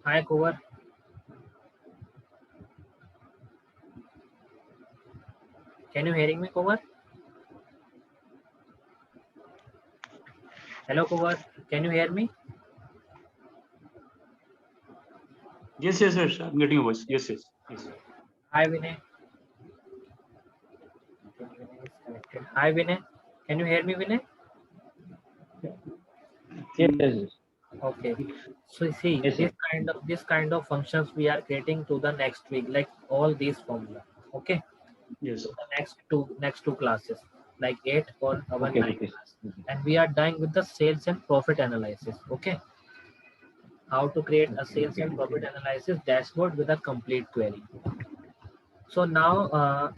Hi, Kuvar. Can you hearing me, Kuvar? Hello, Kuvar. Can you hear me? Yes, yes, yes. I'm getting a voice. Yes, yes, yes. Hi, Vinay. Vinay is connected. Hi, Vinay. Can you hear me, Vinay? I Yes, think yes, Okay. So see, yes, sir. this kind of functions we are creating to the next week, like all these formula. Okay. yes. To the next two classes, like 8 or our Okay, 9 okay, class, okay. and we are done with the sales and profit analysis. Okay. How to create a Okay, sales okay, and okay. profit analysis dashboard with a complete query. So now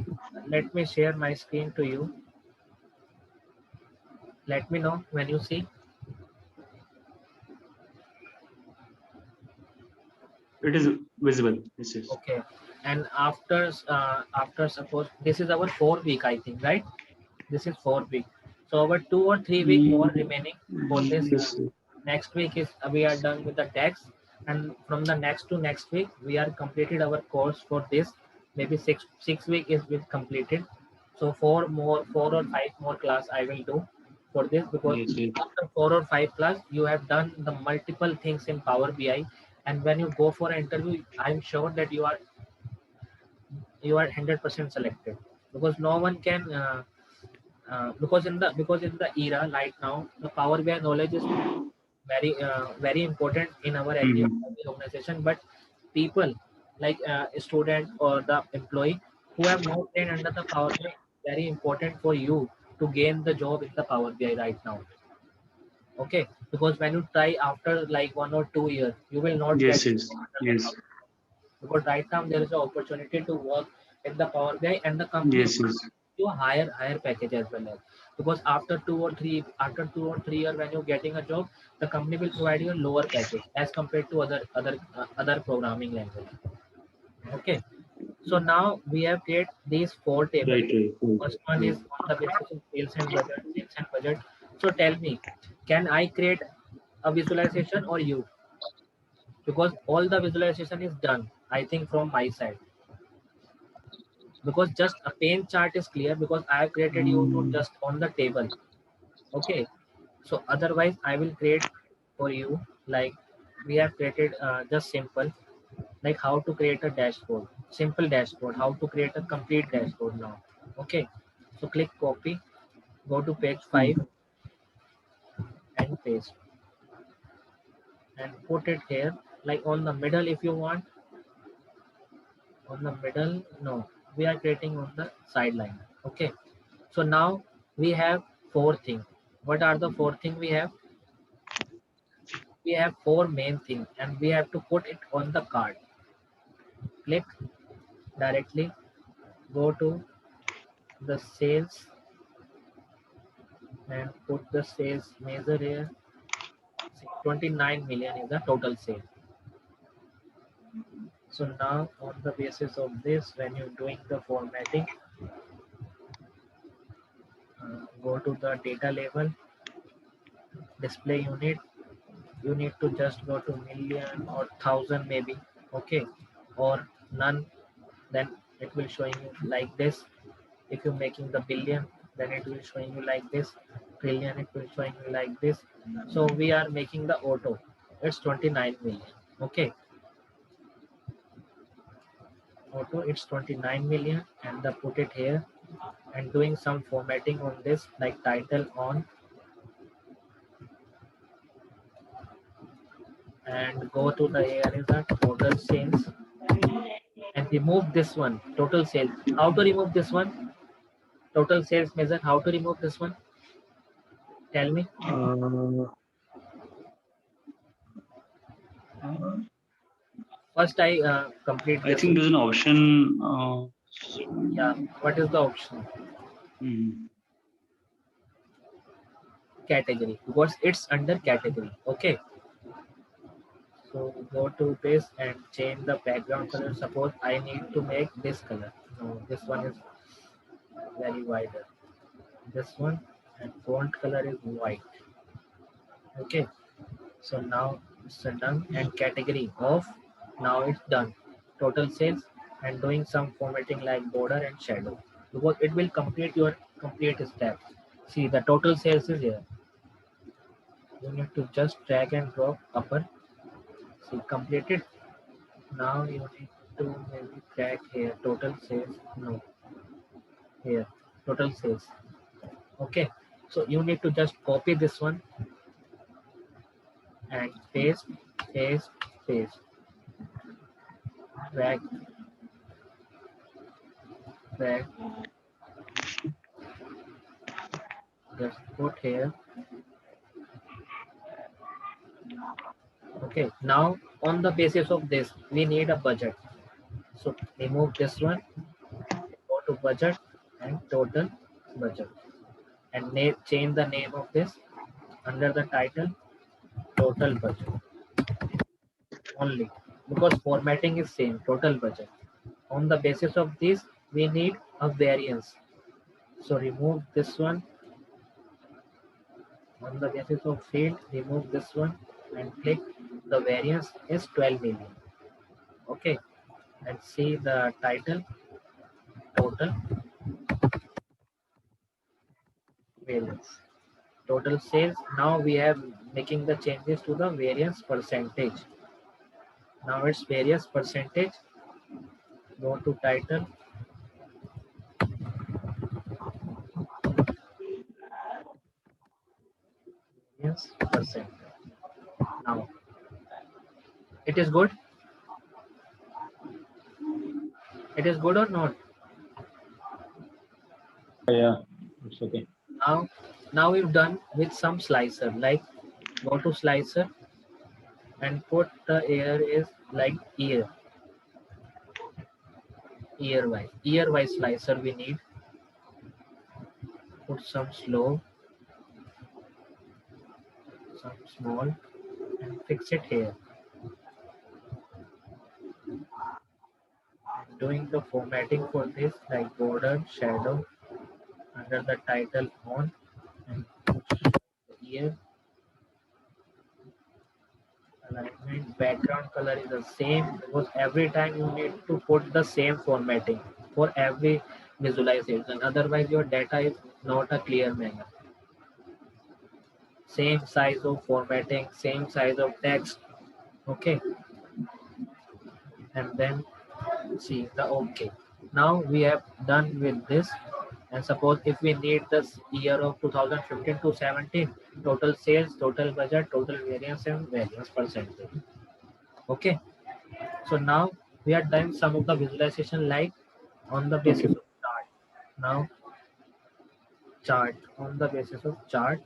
let me share my screen to you. Let me know when you see. It is visible. Yes, yes. Okay. And after suppose this is our 4 week, I think, right? This is 4 week. So our 2 or 3 week more Mm, remaining for this. yes, Next week is we are done with the tax, and from the next to next week we are completed our course for this. Maybe six week is with completed. So 4 or 5 more class I will do for this, because yes, yes. after 4 or 5 class you have done the multiple things in Power BI, and when you go for an interview, I'm sure that you are 100% selected, because no one can. Because in the era right now, the Power BI knowledge is very important in our Mm-hmm. every organization. But people like a student or the employee who have not trained under the Power BI, very important for you to gain the job in the Power BI right now. Okay, because when you try after like 1 or 2 years, you will not get Yes, yes, under the yes, Power BI, because right now there is an opportunity to work in the Power BI, and the company yes, will yes, give you a higher package as well. As because after 2 or 3 years when you're getting a job, the company will provide you a lower package as compared to other programming language. Okay, so now we have created these four tables. right, right, right, First one right. is on the basis of sales and budget. So tell me, can I create a visualization or you? Because all the visualization is done, I think, from my side, because just a pane chart is clear, because I have created you to Mm, just on the table. Okay, so otherwise I will create for you, like we have created just simple, like how to create a dashboard, simple dashboard, how to create a complete dashboard now. Okay, so click copy, go to page 5 mm. and paste, and put it here, like on the middle if you want. On the middle, no, we are creating on the sideline. Okay, so now we have four things. What are the four things we have? We have four main things, and we have to put it on the card. Click directly, go to the sales and put the sales measure here. 29 million is the total sale. So now on the basis of this, when you're doing the formatting, go to the data label, display unit. You need to just go to million or thousand maybe. Okay, or none, then it will showing you like this. If you're making the billion, then it will showing you like this. Trillion, it will showing you like this. So we are making the auto, it's 29 million. Okay, auto, it's 29 million, and the put it here, and doing some formatting on this, like title on, and go to the here is a total sales, and remove this one, total sales. How to remove this one? Total sales measure, how to remove this one? Tell me. Uh, First I complete I this think one. there's an option. Yeah, what is the option? Mm, Category, because it's under category. Okay, so go to this and change the background color. Suppose I need to make this color. No, this one is very wider. This one, and font color is white. Okay, so now It's done. And category of, now it's done. Total sales and doing some formatting like border and shadow, because it will complete your complete steps. See, the total sales is here. You need to just drag and drop upper. See, completed. Now you need to maybe drag here total sales. No, here total sales. Okay, so you need to just copy this one and paste, paste, paste. Drag, drag. Just put here. Okay, now on the basis of this, we need a budget. So remove this one, go to budget and total budget, and change the name of this under the title total budget only, because formatting is same, total budget. On the basis of this, we need a variance. So remove this one. On the basis of field, remove this one and click the variance is 12 million. Okay, and see the title total variance. Total sales. Now we have making the changes to the variance percentage. Now it's variance percentage. Go to title. Variance percent. Now it is good. It is good or not? Yeah, it's okay. Now we've done with some slicer. Like go to slicer and put the air is like ear. Ear wise slicer we need. Put some slow, some small, and fix it here. Doing the formatting for this like border, shadow, under the title on, and here alignment, background color is the same, because every time you need to put the same formatting for every visualization, otherwise your data is not a clear manner. Same size of formatting, same size of text. Okay, and then see the okay. Now we have done with this, and suppose if we need this year of 2015 to 17, total sales, total budget, total variance, and variance percentage. Okay, so now we are done some of the visualization like on the basis Okay. of chart. Now chart, on the basis of chart,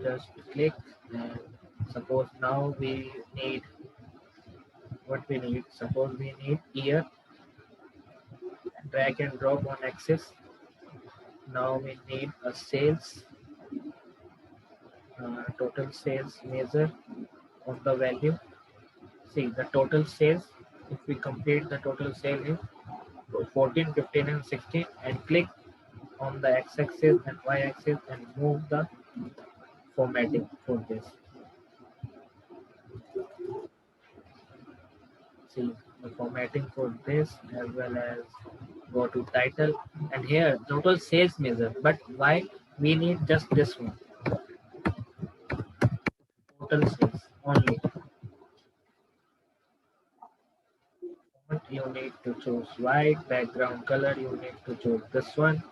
just click, and suppose now we need what we need. Suppose we need year, drag and drop on axis. Now we need a sales, total sales measure of the value. See the total sales. If we complete the total sale is 14, 15, and 16, and click on the x-axis and y-axis and move the formatting for this. See the formatting for this, as well as go to title, and here total sales measure. But why we need just this one? Total sales only. You need to choose white, background color you need to choose this one.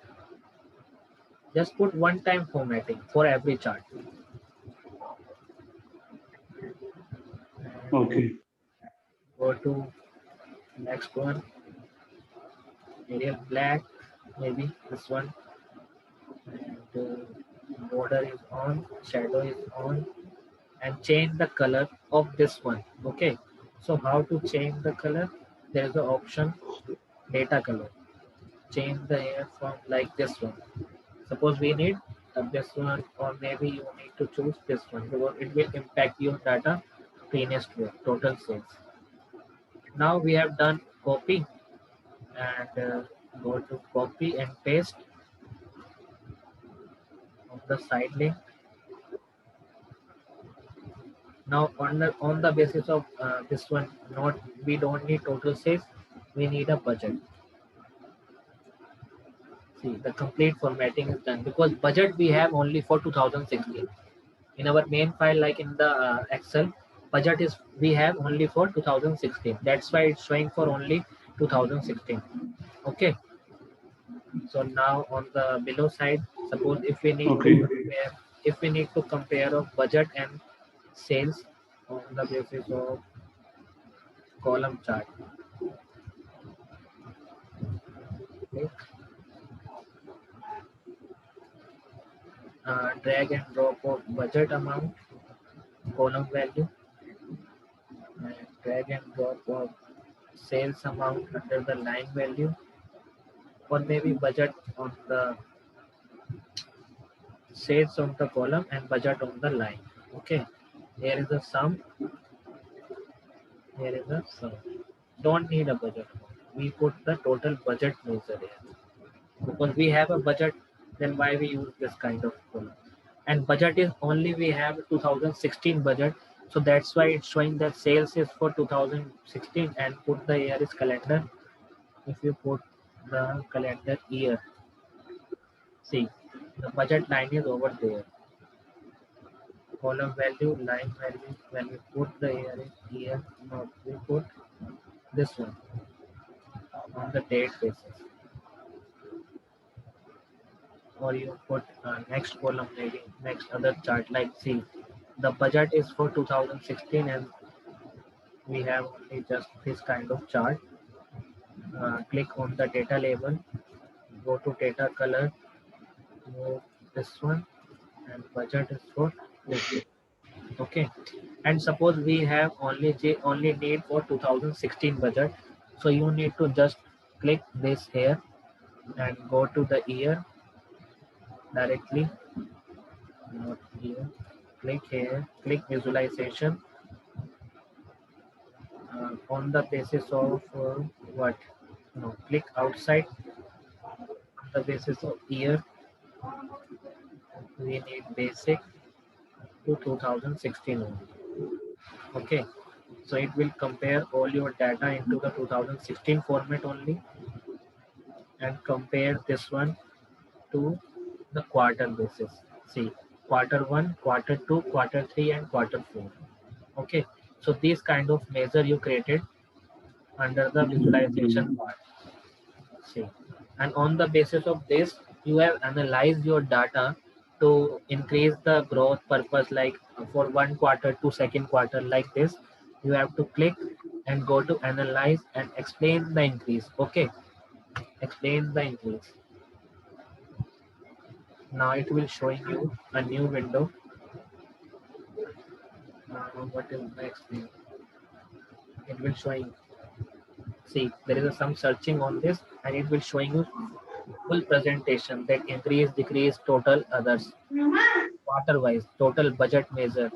Just put one time formatting for every chart. And Okay. go to next one, Arial black, maybe this one, and border is on, shadow is on, and change the color of this one. Okay, so how to change the color? There is the option data color. Change the hair from like this one. Suppose we need this one, or maybe you need to choose this one, because it will impact your data cleanest way, total sales. Now we have done copy, and go to copy and paste. On the side link. Now on the basis of this one, not we don't need total sales, we need a budget. See, the complete formatting is done because budget we have only for 2016. In our main file, like in the Excel, budget is we have only for 2016. That's why it's showing for only 2016. Okay. So now on the below side, suppose if we need Okay. to compare, if we need to compare of budget and sales on the basis of column chart. Okay. Drag and drop of budget amount, column value, and drag and drop of sales amount under the line value, or maybe budget on the sales on the column and budget on the line. Okay, here is a sum, here is a sum. Don't need a budget. We put the total budget measure here because we have a budget. Then why we use this kind of column? And budget is only we have 2016 budget, so that's why it's showing that sales is for 2016 and put the year is calendar. If you put the calendar year, see the budget line is over there. Column value, line value, when we put the year in here, no, we put this one on the date basis. Or you put next column, maybe next other chart, like see, the budget is for 2016 and we have only just this kind of chart. Click on the data label, go to data color, move this one, and budget is for this one. Okay, and suppose we have only need for 2016 budget, so you need to just click this here and go to the year directly, not here, click here, click visualization on the basis of what, no, click outside on the basis of year. We need basic to 2016 only. Okay, so it will compare all your data into the 2016 format only and compare this one to the quarter basis. See, quarter 1, quarter 2, quarter 3 and quarter 4. Okay, so this kind of measure you created under the visualization part. See, and on the basis of this you have analyzed your data to increase the growth purpose, like for one quarter to second quarter, like this you have to click and go to analyze and explain the increase. Okay, explain the increase. Now it will showing you a new window. What is next thing? It will showing, see, there is some searching on this and it will showing you full presentation, that increase, decrease, total, others, quarter wise, total budget measure,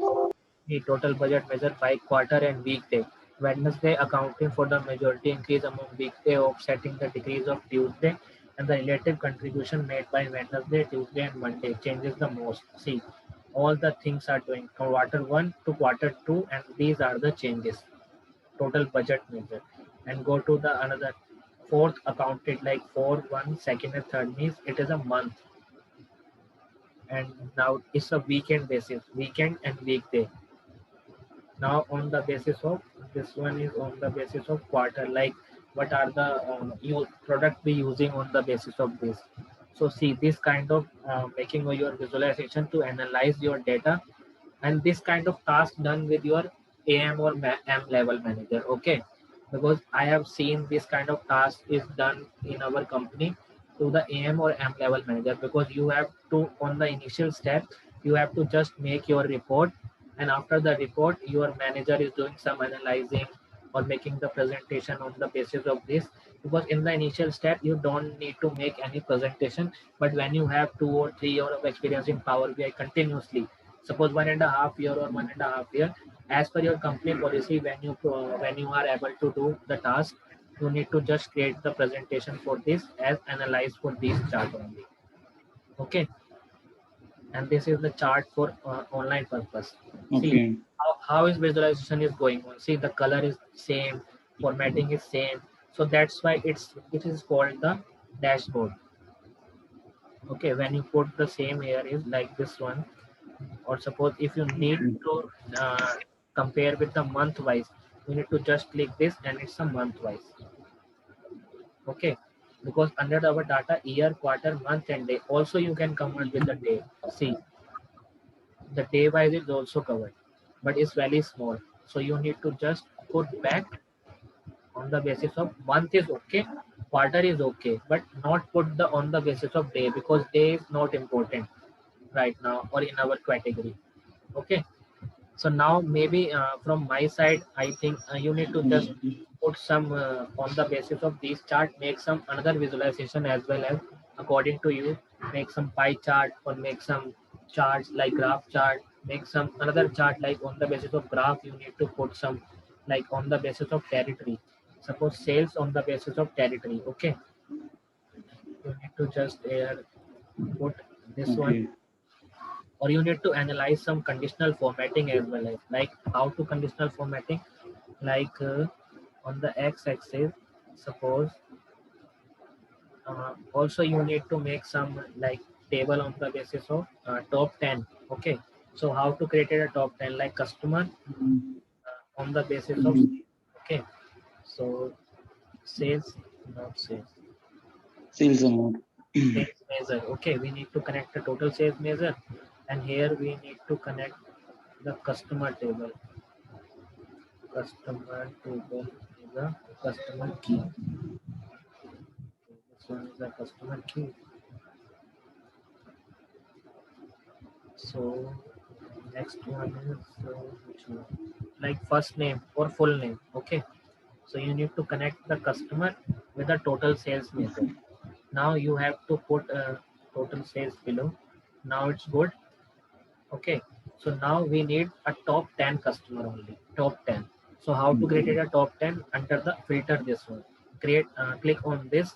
the total budget measure by quarter and weekday. Wednesday accounting for the majority increase among weekday, offsetting the decrease of Tuesday, and the relative contribution made by Wednesday, Tuesday, and Monday changes the most. See, all the things are doing quarter 1 to quarter 2, and these are the changes. Total budget measure, and go to the another fourth accounted, like 4, 1, second, and third means it is a month, and now it's a weekend basis, weekend and weekday. Now on the basis of this one is on the basis of quarter, like what are the product we using on the basis of this. So see, this kind of making your visualization to analyze your data, and this kind of task done with your AM or M level manager. Okay, because I have seen this kind of task is done in our company to the AM or M level manager, because you have to, on the initial step, you have to just make your report, and after the report your manager is doing some analyzing or making the presentation on the basis of this. Because in the initial step you don't need to make any presentation, but when you have 2 or 3 years of experience in Power BI continuously, suppose 1.5 year or 1.5 year, as per your company policy, when you are able to do the task, you need to just create the presentation for this as analyze for this chart only. Okay, and this is the chart for online purpose. See Okay. how is visualization is going on. See the color is same, formatting is same, so that's why it is called the dashboard. Okay, when you put the same here is like this one, or suppose if you need Okay. to compare with the month wise, you need to just click this and it's a month wise. Okay, because under our data year, quarter, month and day also you can convert with the day. See the day wise is also covered, but it's very small, so you need to just put back on the basis of month is okay, quarter is okay, but not put the on the basis of day, because day is not important right now or in our category. Okay, so now maybe from my side I think you need to just put some on the basis of these chart, make some another visualization as well, as according to you, make some pie chart or make some charts like graph chart, make some another chart like on the basis of graph you need to put some like on the basis of territory, suppose sales on the basis of territory. Okay, you need to just put this one, Okay. or you need to analyze some conditional formatting as well, as like how to conditional formatting, like on the x-axis, suppose also you need to make some like table on the basis of top 10. Okay, so how to create a top 10 like customer on the basis of okay, so sales, not sales, Sales amount. sales measure. Okay, we need to connect the total sales measure, and here we need to connect the customer table. Customer table is a customer key. This one is a customer key. So next one is which one? Like first name or full name. Okay. So you need to connect the customer with the total sales method. Now you have to put total sales below. Now it's good. Okay. So now we need a top 10 customer only. Top 10. So how to create a top 10 under the filter this one. Create click on this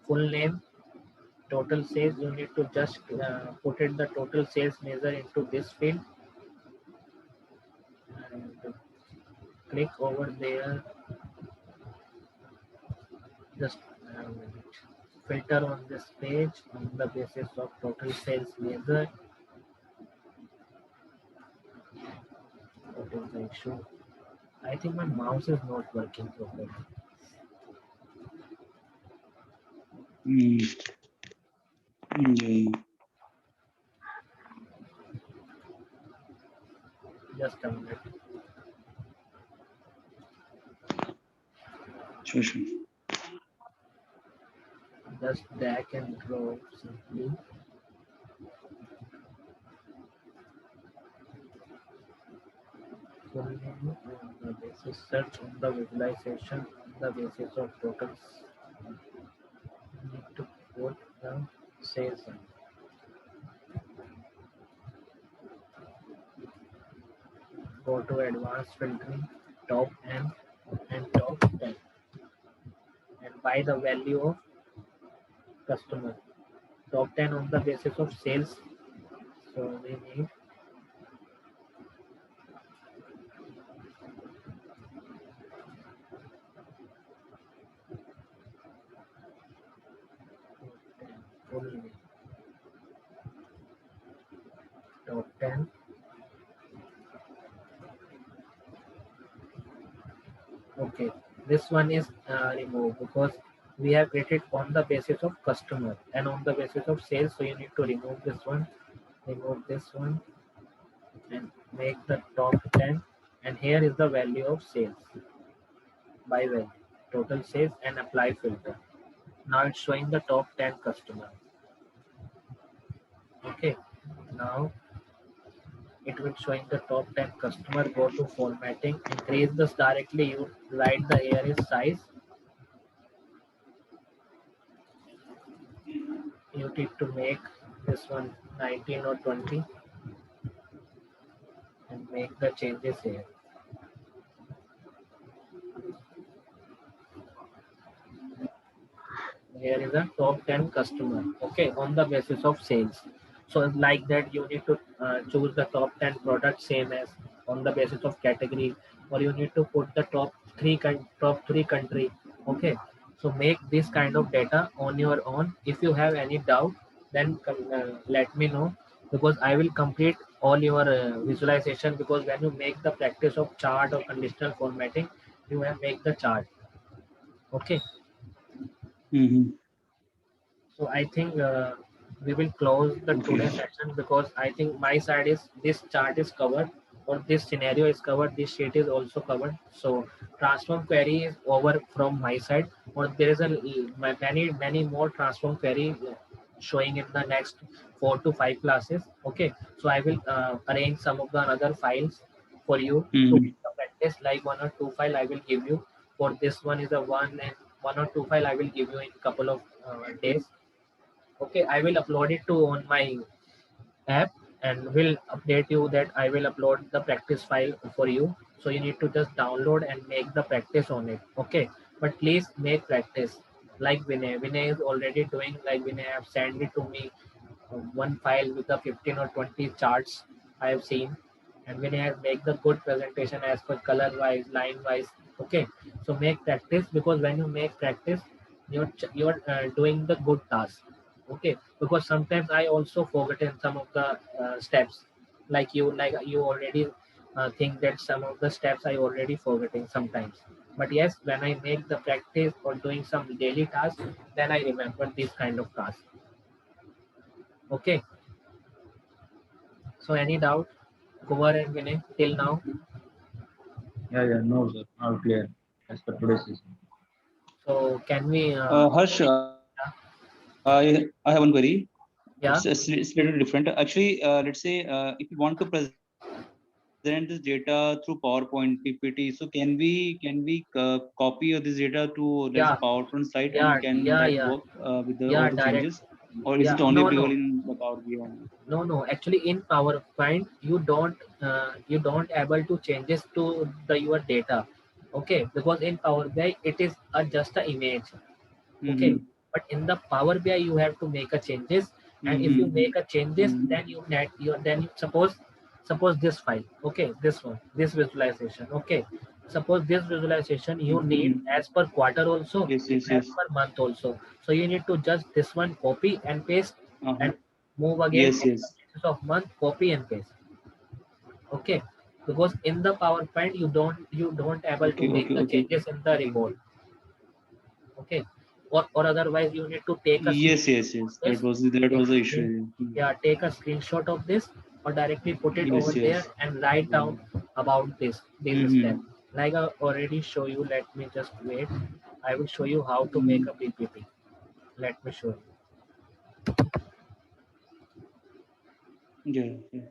full name total sales. You need to just put it the total sales measure into this field and click over there, just filter on this page on the basis of total sales measure. What is the issue? I think my mouse is not working properly. Mm. Yeah. Just a minute. Sure, sure. Just drag and drop simply. Full name on the basis search on the visualization on the basis of totals. You need to put the sales. Go to advanced filtering, top N and top 10, and by the value of customer. Top 10 on the basis of sales. So we need full name. Top 10. Okay, this one is removed because we have created on the basis of customer and on the basis of sales. So you need to remove this one, and make the top 10. And here is the value of sales by value, total sales, and apply filter. Now it's showing the top 10 customer. Okay, now it will showing the top 10 customer. Go to formatting, increase this directly, you write the here is size, you need to make this one 19 or 20 and make the changes here. Here is a top 10 customer, okay, on the basis of sales. So like that, you need to choose the top 10 products same as on the basis of category, or you need to put the top three country. Okay, so make this kind of data on your own. If you have any doubt, then let me know, because I will complete all your visualization. Because when you make the practice of chart or conditional formatting, you have make the chart. Okay, Mm-hmm. so I think we will close the Okay. today's session, because I think my side is this chart is covered, or this scenario is covered, this sheet is also covered. So transform query is over from my side, or there is a many more transform query showing in the next 4 to 5 classes. Okay, so I will arrange some of the other files for you to Mm-hmm. practice, like 1 or 2 file I will give you. For this one is a 1 or 2 file I will give you in couple of days. Okay, I will upload it to on my app, and will update you that I will upload the practice file for you. So you need to just download and make the practice on it. Okay, but please make practice like Vinay. Vinay is already doing, like Vinay have sent it to me, one file with the 15 or 20 charts I have seen, and Vinay has make the good presentation as per color wise, line wise. Okay, so make practice, because when you make practice, you're doing the good task. Okay, because sometimes I also forgotten some of the steps, like you already think that some of the steps I already forgetting sometimes. But yes, when I make the practice or doing some daily tasks, then I remember this kind of task. Okay, so any doubt, Kumar and Vinay, till now? Yeah, yeah, no, sir. All clear as per today's session. So can we Harsh, I have one query. yeah, It's little different. Actually, let's say if you want to present this data through PowerPoint PPT, so can we copy this data to let's say PowerPoint yeah, site, and can that yeah, work yeah, yeah, with all the changes, yeah, direct, or is it only yeah, applicable no, in no, the Power BI only? no. Actually, in PowerPoint, you don't able to changes to the your data. Okay, because in Power BI it is just a image. Okay, Mm-hmm. but in the Power BI you have to make a changes, and if you Mm-hmm. make a changes, Mm-hmm. then suppose this file. Okay, this one, this visualization. Okay, suppose this visualization you need Mm-hmm. as per quarter also, Yes, yes, as yes. per month also. So you need to just this one copy and paste, Uh-huh. and move again Yes, on the yes. basis of month, copy and paste. Okay, because in the PowerPoint you don't able to Okay, make okay, the okay. changes in the report. Okay, or otherwise you need to take a Yes, screenshot yes, of yes. this. That Take was a the screen, issue. yeah, take a screenshot of this, or directly put it over Yes, there yes. and write down about these Mm-hmm. steps. Like I already show you. Let me just wait. I will show you how to make Mm. a PPT. Let me show you. Yeah, yeah.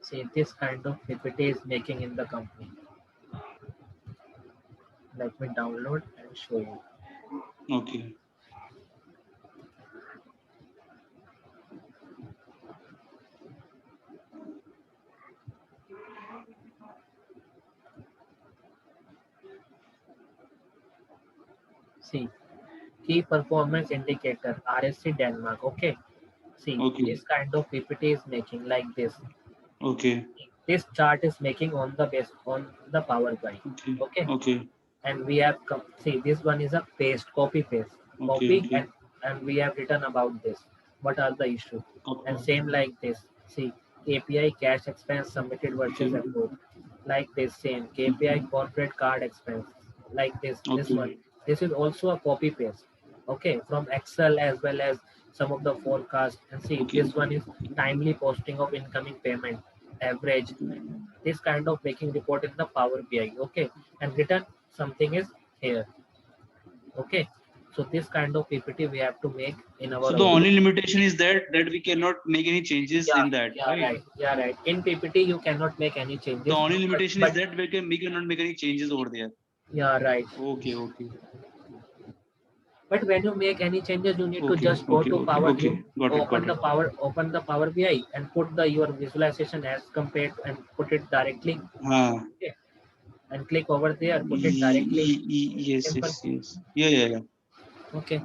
See, this kind of PPT is making in the company. Let me download and show you. Okay. See, key performance indicator RSC Denmark. Okay, see, Okay. this kind of PPT is making like this. Okay. This chart is making on the base on the Power BI. Okay. Okay, Okay. and we have see, this one is a paste, copy paste, Okay. copy, Okay. and we have written about this. What are the issues? And Okay. same like this. See, KPI cash expense submitted versus Okay. approved. Like this same KPI Mhm. corporate card expense. Like this one. Okay. This is also a copy paste. Okay, from Excel as well as some of the forecast. And see, Okay. this one is timely posting of incoming payment average. This kind of making report in the Power BI. Okay, and written something is here. Okay, so this kind of PPT we have to make in So our the own. only limitation is that we cannot make any changes Yeah, in that, yeah, right? right, yeah, right. In PPT you cannot make any The changes, only limitation is but that we cannot make any changes over there. yeah, right. Okay. Okay. But when you make any changes, you need to Okay. just go Okay. to Okay. Power. You Okay. Got it. Got it. open the Power BI and put the your visualization as compared and put it directly. Ah. Okay. and click over there, put it directly. Yes, Simple. yes. Yeah. Okay.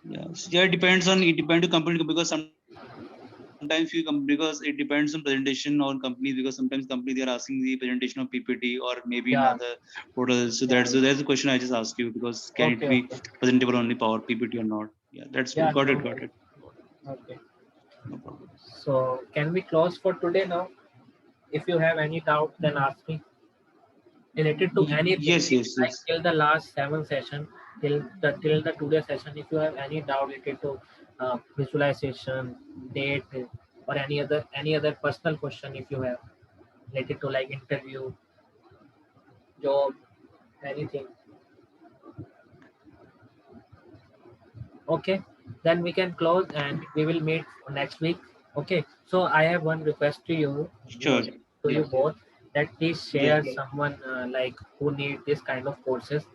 Yes. Yeah, it depends on company, because sometimes because it depends on presentation or company, because sometimes company they are asking the presentation of PPT or maybe in Yeah. other portals. So Yeah, that's the question I just asked you, because can it Okay. be Okay. presentable on the Power PPT or not? Yeah, that's Yeah. got No it. worries. Okay. No problem. So can we close for today now? If you have any doubt, then ask me related to anything. Yes, yes, Like yes. till the last 7 session, till the today session. If you have any doubt related to visualization, date, or any other personal question, if you have related to like interview, job, anything. Okay, then we can close and we will meet next week. Okay, so I have one request to you, Sure. to you both, that please Yeah. share someone like who need this kind of courses.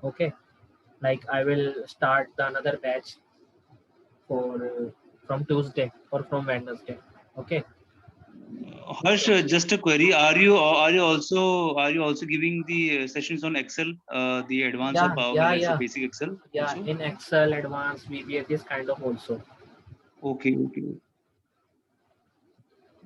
Okay, like I will start the another batch for from Tuesday or from Wednesday. Okay. Harsh, just a query. Are you also giving the sessions on Excel, the advanced or Yeah, Power BI, yeah, let's say yeah, basic Excel yeah. also? In Excel, Advanced, VBA, this kind of also. Okay.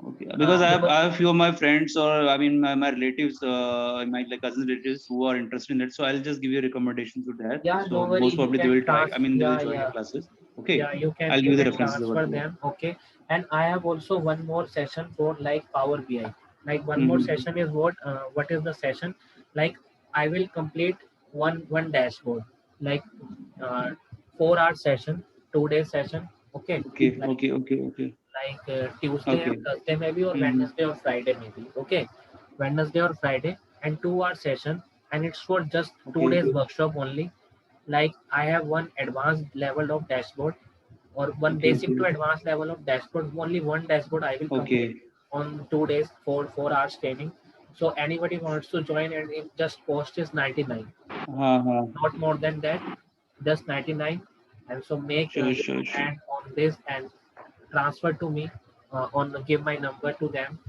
Okay, because Because I have few of my friends, or I mean my relatives, my like cousin relatives who are interested in that. So I'll just give you a recommendation to that. yeah, no So worry. most You probably they can will try. I mean they will yeah, join your yeah. classes. Okay, Yeah, you can I'll give you you the can references over transfer there. them. Okay, and I have also one more session for like Power BI. Like one more Mm-hmm. session is what is the session? Like I will complete one dashboard, like uh, 4 hour session, 2 day session. Okay, Okay, like okay. Tuesday and Okay. Thursday maybe, or Mm-hmm. Wednesday or Friday maybe. Okay, Wednesday or Friday, and 2 hour session, and it's for just two Okay. days workshop only. Like I have one advanced level of dashboard or one basic to Okay. advanced level of dashboard. Only one dashboard I will complete Okay. on 2 days, 4 hours training. So anybody wants to join, and it just cost is 99, Uh-huh. not more than that, just 99. And so make Sure. and on this and transfer to me on give my number to them.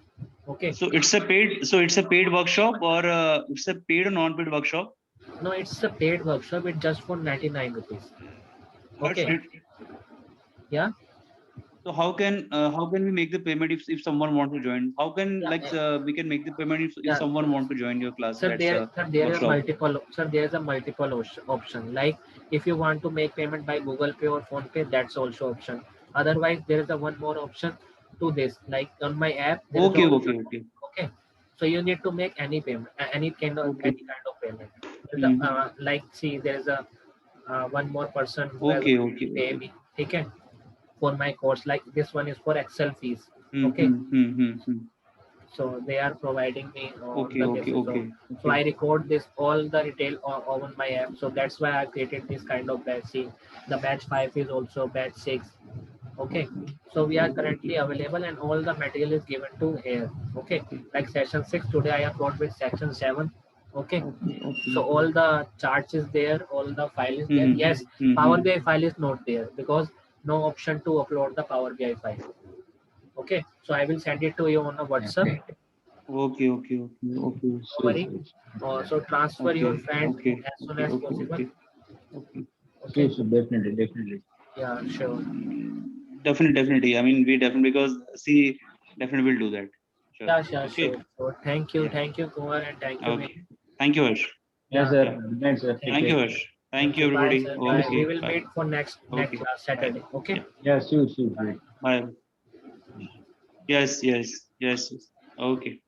Okay. So it's a paid workshop, or it's a paid or non-paid workshop? No, it's a paid workshop. It's just for 99 rupees. Harsh, Okay. Yeah. so how can we make the payment if someone want to join? How can Yeah. we can make the payment if Yeah. someone want to join your class? Sir, That's a there are workshop. multiple. Sir, there is a multiple option. Like if you want to make payment by Google Pay or Phone Pay, that's also option. Otherwise, there is a one more option to this. Like on my app, there is an option. Okay. Okay, so you need to make any payment, Okay. any kind of payment. There's a, Mm-hmm. like see, there is a one more person who has already paid Okay. me. Okay, for my course. Like this one is for Excel fees. Okay, Mm-hmm. so they are providing me on the basis of, so I Okay. record this all the detail on my app. So that's why I created this kind of batch. See, the batch 5 is also batch 6. Okay, so we are currently available and all the material is given to here. Okay, like session 6 today I upload with section 7. Okay, so Okay. all the charts is there, all the file is there. Yes, Power Mm-hmm. BI file is not there because no option to upload the Power BI file. Okay, so I will send it to you on a WhatsApp. Okay. Okay. No worry. Yeah. So transfer your friend as soon as possible. Okay. Okay. Sure. Definitely. Yeah, sure. Definitely. I mean, we definitely, because see, definitely will do that. Sure. Yeah, sure, Okay. sure. So Yeah. thank you, Kumar, and thank you, Okay. Vinny. Thank you, Harsh. Yes, Yeah, sir. Yeah. Good night, sir. Take thank Thank care. you, you. Harsh. Thank Thank you, you. Bye, everybody. sir. Bye. We Okay. will Bye. meet for next Okay. Bye. Saturday. Okay. Yeah. Yeah, sure. Bye. Bye. Yes. Okay.